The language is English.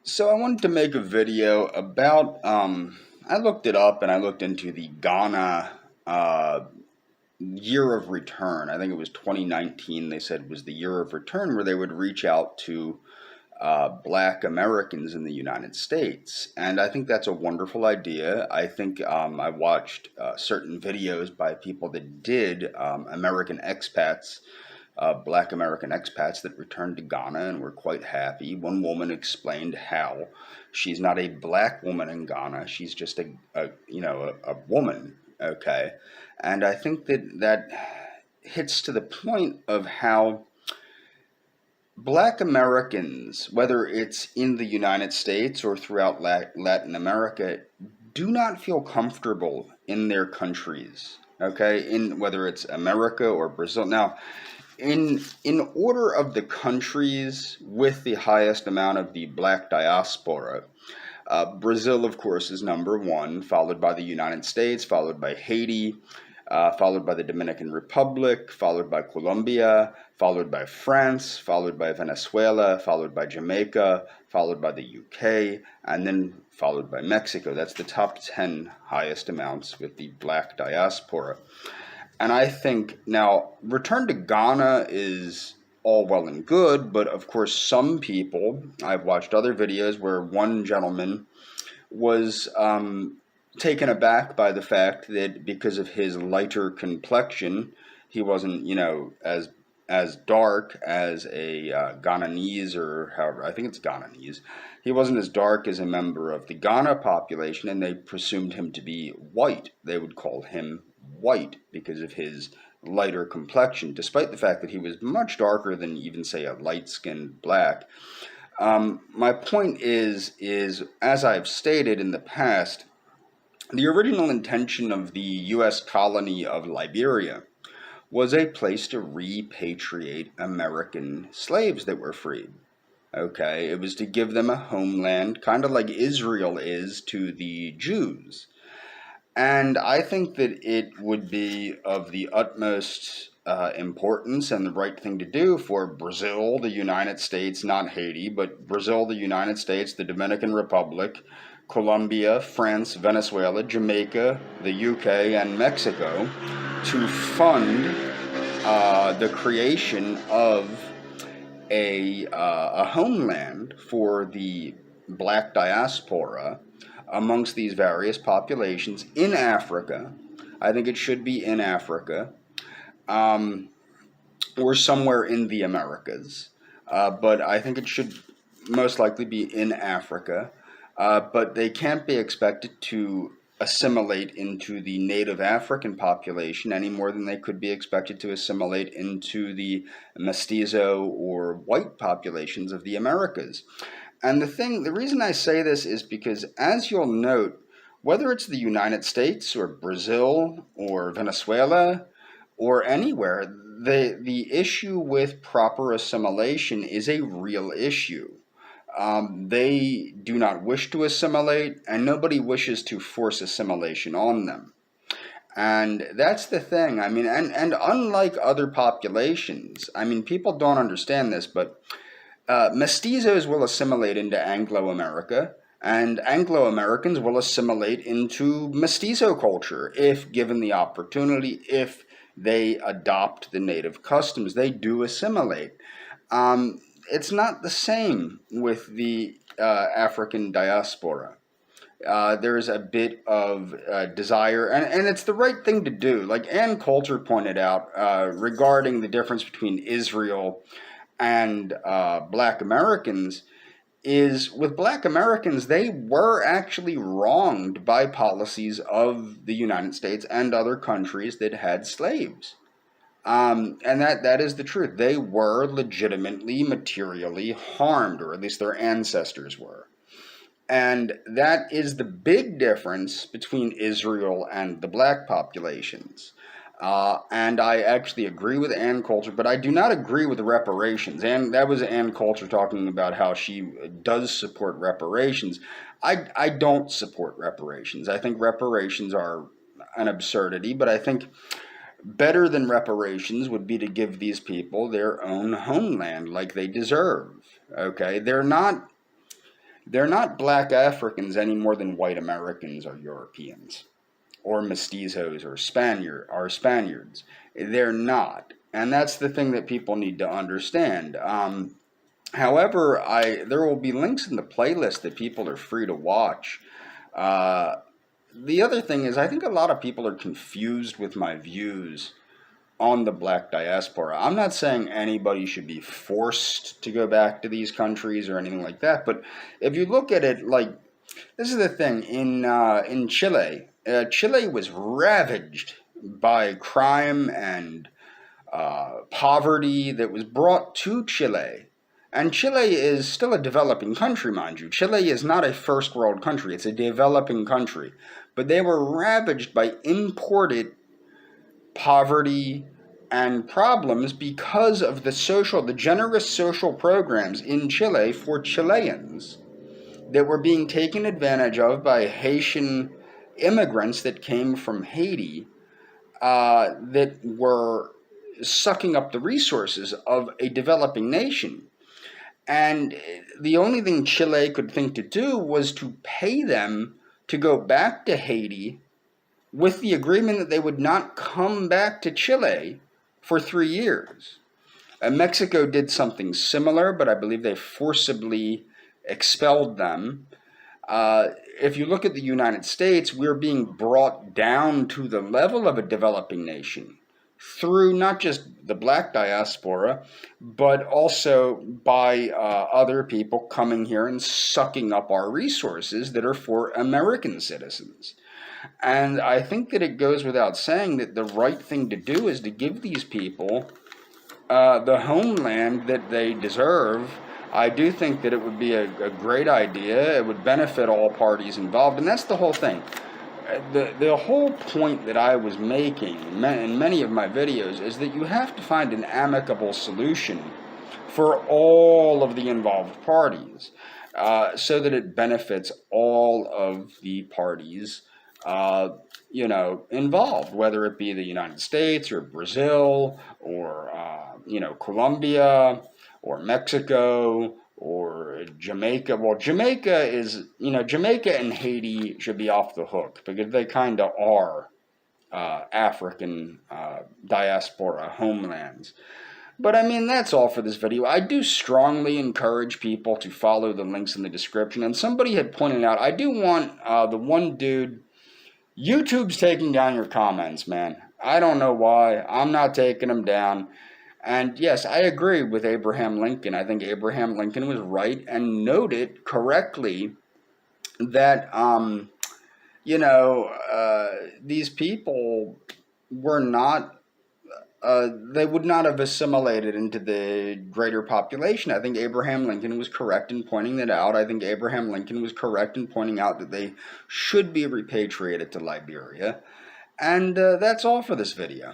So I wanted to make a video about I looked it up and I looked into the Ghana year of return. I think it was 2019. They said was the year of return where they would reach out to Black Americans in the United States, and I think that's a wonderful idea. I think I watched certain videos by people that did American expats, Black American expats that returned to Ghana and were quite happy. One woman explained how she's not a black woman in Ghana; she's just a woman. Okay, and I think that hits to the point of how Black Americans, whether it's in the United States or throughout Latin America, do not feel comfortable in their countries. Okay, in whether it's America or Brazil. Now, in order of the countries with the highest amount of the Black diaspora, Brazil, of course, is number one, followed by the United States, followed by Haiti, followed by the Dominican Republic, followed by Colombia, followed by France, followed by Venezuela, followed by Jamaica, followed by the UK, and then followed by Mexico. That's the top 10 highest amounts with the Black diaspora. And I think now, return to Ghana is all well and good, but of course, some people, I've watched other videos where one gentleman was taken aback by the fact that because of his lighter complexion, he wasn't, as dark as a Ghananese, or however, I think it's Ghananese. He wasn't as dark as a member of the Ghana population, and they presumed him to be white. They would call him white because of his lighter complexion, despite the fact that he was much darker than even, say, a light-skinned black. My point is as I've stated in the past, the original intention of the U.S. colony of Liberia was a place to repatriate American slaves that were freed. Okay, it was to give them a homeland, kind of like Israel is to the Jews. And I think that it would be of the utmost importance and the right thing to do for Brazil, the United States, not Haiti, but Brazil, the United States, the Dominican Republic, Colombia, France, Venezuela, Jamaica, the UK, and Mexico to fund the creation of a homeland for the Black diaspora amongst these various populations in Africa. I think it should be in Africa, um, or somewhere in the Americas. But I think it should most likely be in Africa. But they can't be expected to assimilate into the native African population any more than they could be expected to assimilate into the mestizo or white populations of the Americas. And the reason I say this is because, as you'll note, whether it's the United States or Brazil or Venezuela or anywhere, the issue with proper assimilation is a real issue. They do not wish to assimilate, and nobody wishes to force assimilation on them. And that's the thing. I mean, and unlike other populations, I mean, people don't understand this, but mestizos will assimilate into Anglo America, and Anglo Americans will assimilate into mestizo culture if given the opportunity, if they adopt the native customs. They do assimilate. Um, it's not the same with the African diaspora. There's a bit of desire, and it's the right thing to do. Like Ann Coulter pointed out regarding the difference between Israel and Black Americans, is with Black Americans, they were actually wronged by policies of the United States and other countries that had slaves. And that is the truth. They were legitimately, materially harmed, or at least their ancestors were. And that is the big difference between Israel and the black populations. And I actually agree with Ann Coulter, but I do not agree with the reparations. And that was Ann Coulter talking about how she does support reparations. I don't support reparations. I think reparations are an absurdity, but I think better than reparations would be to give these people their own homeland like they deserve. Okay? They're not They're not black Africans any more than white Americans are Europeans, or mestizos, or Spaniards. They're not. And that's the thing that people need to understand. However, there will be links in the playlist that people are free to watch. Uh, the other thing is, I think a lot of people are confused with my views on the black diaspora. I'm not saying anybody should be forced to go back to these countries or anything like that, but if you look at it, like, this is the thing in Chile. Chile was ravaged by crime and poverty that was brought to Chile. And Chile is still a developing country, mind you. Chile is not a first world country, it's a developing country. But they were ravaged by imported poverty and problems because of the generous social programs in Chile for Chileans that were being taken advantage of by Haitian immigrants that came from Haiti, that were sucking up the resources of a developing nation. And the only thing Chile could think to do was to pay them to go back to Haiti with the agreement that they would not come back to Chile for 3 years. Mexico did something similar, but I believe they forcibly expelled them. If you look at the United States, we're being brought down to the level of a developing nation through not just the black diaspora, but also by other people coming here and sucking up our resources that are for American citizens. And I think that it goes without saying that the right thing to do is to give these people the homeland that they deserve. I do think that it would be a great idea. It would benefit all parties involved, and that's the whole thing. The whole point that I was making in many of my videos is that you have to find an amicable solution for all of the involved parties, so that it benefits all of the parties involved, whether it be the United States or Brazil or Colombia or Mexico or Jamaica. Well, Jamaica and Haiti should be off the hook because they kind of are African diaspora homelands. But I mean, that's all for this video. I do strongly encourage people to follow the links in the description. And somebody had pointed out, I do want the one dude, YouTube's taking down your comments, man. I don't know why. I'm not taking them down. And yes, I agree with Abraham Lincoln. I think Abraham Lincoln was right and noted correctly that, these people were not, they would not have assimilated into the greater population. I think Abraham Lincoln was correct in pointing that out. I think Abraham Lincoln was correct in pointing out that they should be repatriated to Liberia. And that's all for this video.